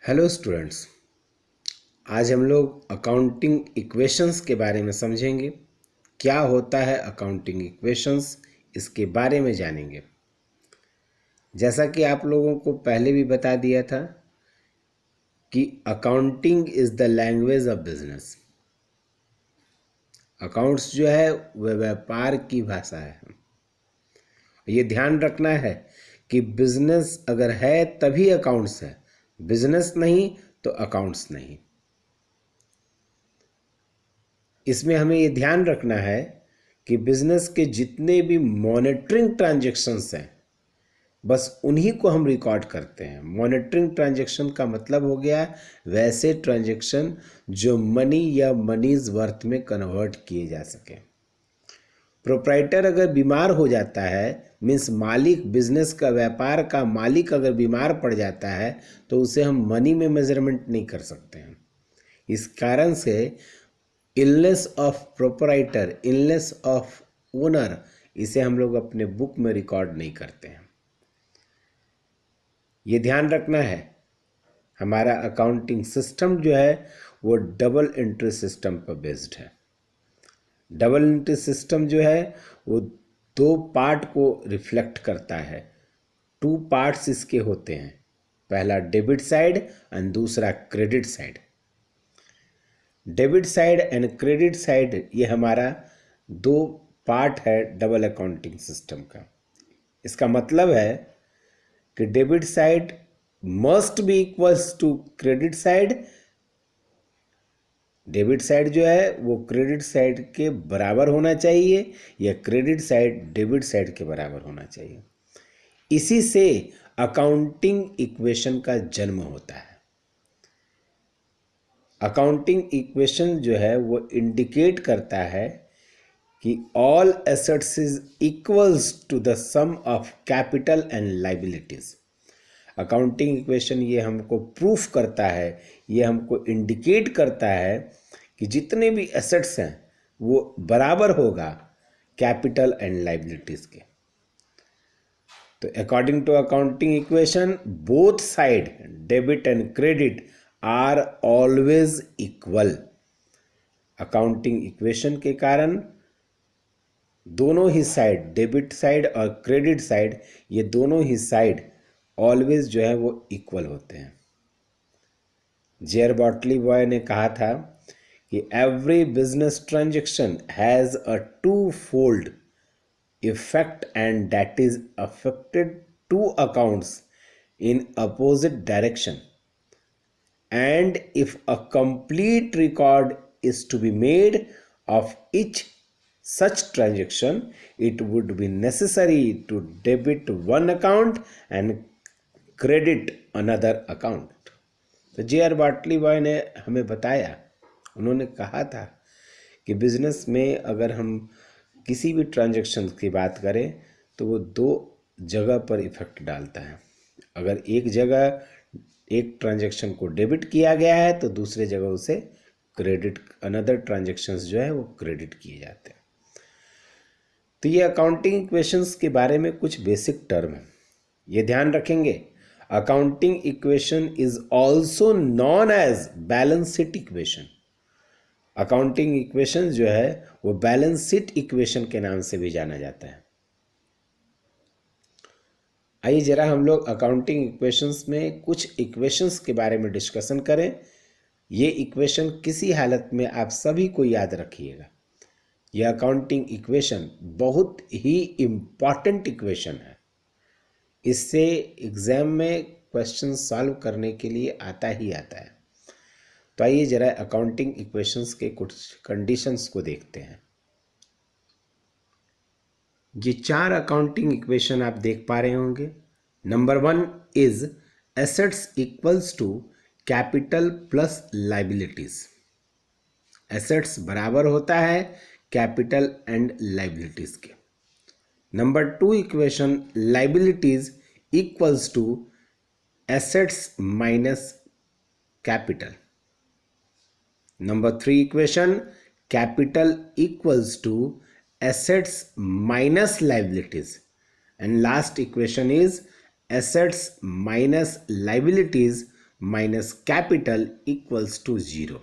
Hello students. आज हम लोग अकाउंटिंग इक्वेशंस के बारे में समझेंगे। क्या होता है अकाउंटिंग इक्वेशंस, इसके बारे में जानेंगे। जैसा कि आप लोगों को पहले भी बता दिया था कि accounting is the language of business. Accounts जो है वह व्यापार की भाषा है। ये ध्यान रखना है कि बिजनेस अगर है तभी अकाउंट्स है, बिजनेस नहीं तो अकाउंट्स नहीं। इसमें हमें ये ध्यान रखना है कि बिजनेस के जितने भी मॉनिटरिंग ट्रांजैक्शंस हैं बस उन्हीं को हम रिकॉर्ड करते हैं। मॉनिटरिंग ट्रांजैक्शन का मतलब हो गया वैसे ट्रांजैक्शन जो मनी या मनीज वर्थ में कन्वर्ट किए जा सके। प्रोप्राइटर अगर बीमार हो जाता है, मीन्स मालिक, बिजनेस का, व्यापार का मालिक अगर बीमार पड़ जाता है तो उसे हम मनी में मेजरमेंट नहीं कर सकते हैं। इस कारण से illness of proprietor, illness of owner, इसे हम लोग अपने बुक में रिकॉर्ड नहीं करते हैं। ये ध्यान रखना है। हमारा अकाउंटिंग सिस्टम जो है वो डबल एंट्री सिस्टम पर बेस्ड है। डबल एंट्री सिस्टम जो है वो दो पार्ट को रिफ्लेक्ट करता है। टू पार्ट्स इसके होते हैं, पहला डेबिट साइड और दूसरा credit side. Debit side and credit side ये हमारा दो पार्ट है डबल अकाउंटिंग सिस्टम का। इसका मतलब है कि debit side must be equals to credit side. Debit side जो है वो क्रेडिट साइड के बराबर होना चाहिए या क्रेडिट साइड डेबिट साइड के बराबर होना चाहिए। इसी से अकाउंटिंग इक्वेशन का जन्म होता है। अकाउंटिंग इक्वेशन जो है वो इंडिकेट करता है कि all assets is equals to the sum of capital and liabilities. Accounting equation ये हमको प्रूफ करता है, ये हमको इंडिकेट करता है कि जितने भी एसेट्स हैं वो बराबर होगा कैपिटल एंड लाइबिलिटीज के। तो according to accounting equation both side debit and credit are always equal. Accounting equation के कारण दोनों ही साइड, डेबिट साइड और क्रेडिट साइड, ये दोनों ही साइड ऑलवेज जो है वो इक्वल होते हैं। जेयर बॉटली बॉय ने कहा था कि every business transaction has a two fold effect and that is affected two accounts in opposite direction, and if a complete record is to be made of each such transaction, it would be necessary to debit one account and credit another account। तो JR. बाटली boy ने हमें बताया, उन्होंने कहा था कि business में अगर हम किसी भी ट्रांजैक्शन की बात करें तो वो दो जगह पर इफेक्ट डालता है। अगर एक जगह एक ट्रांजैक्शन को डेबिट किया गया है तो दूसरे जगह उसे क्रेडिट, अनदर ट्रांजैक्शंस जो है वो क्रेडिट किए जाते हैं। तो ये अकाउंटिंग इक्वेशंस के बारे में कुछ बेसिक टर्म है, ये ध्यान रखेंगे। Accounting equation is also known as balance sheet equation. Accounting equation जो है वो बैलेंस शीट इक्वेशन के नाम से भी जाना जाता है। आइए जरा हम लोग अकाउंटिंग इक्वेशंस में कुछ इक्वेशंस के बारे में डिस्कशन करें। ये इक्वेशन किसी हालत में आप सभी को याद रखिएगा। यह अकाउंटिंग इक्वेशन बहुत ही इम्पॉर्टेंट इक्वेशन है। इससे एग्जाम में क्वेश्चन सॉल्व करने के लिए आता ही आता है। तो आइए जरा अकाउंटिंग इक्वेशंस के कुछ कंडीशंस को देखते हैं। ये चार अकाउंटिंग इक्वेशन आप देख पा रहे होंगे। Number 1 is assets equals to capital plus liabilities. Assets बराबर होता है कैपिटल एंड लाइबिलिटीज के। Number 2 equation liabilities equals to assets minus capital. Number 3 equation capital equals to assets minus liabilities, and last equation is assets minus liabilities minus capital equals to 0।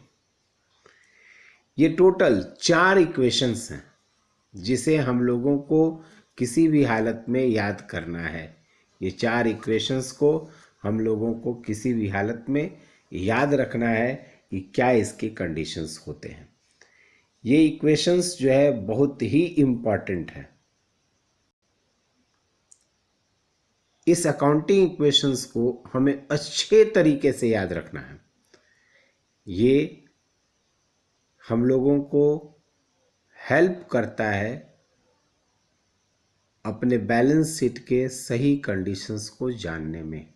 ये total 4 equations हैं जिसे हम लोगों को किसी भी हालत में याद करना है। ये 4 इक्वेशंस को हम लोगों को किसी भी हालत में याद रखना है कि क्या इसके कंडीशंस होते हैं। ये इक्वेशंस जो है बहुत ही इम्पॉर्टेंट है। इस अकाउंटिंग इक्वेशंस को हमें अच्छे तरीके से याद रखना है। ये हम लोगों को हेल्प करता है अपने बैलेंस शीट के सही कंडीशंस को जानने में।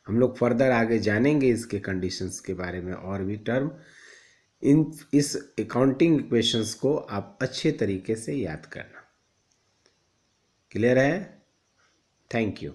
हम लोग फर्दर आगे जानेंगे इसके कंडीशंस के बारे में और भी टर्म। इस अकाउंटिंग इक्वेशंस को आप अच्छे तरीके से याद करना। क्लियर है? Thank you.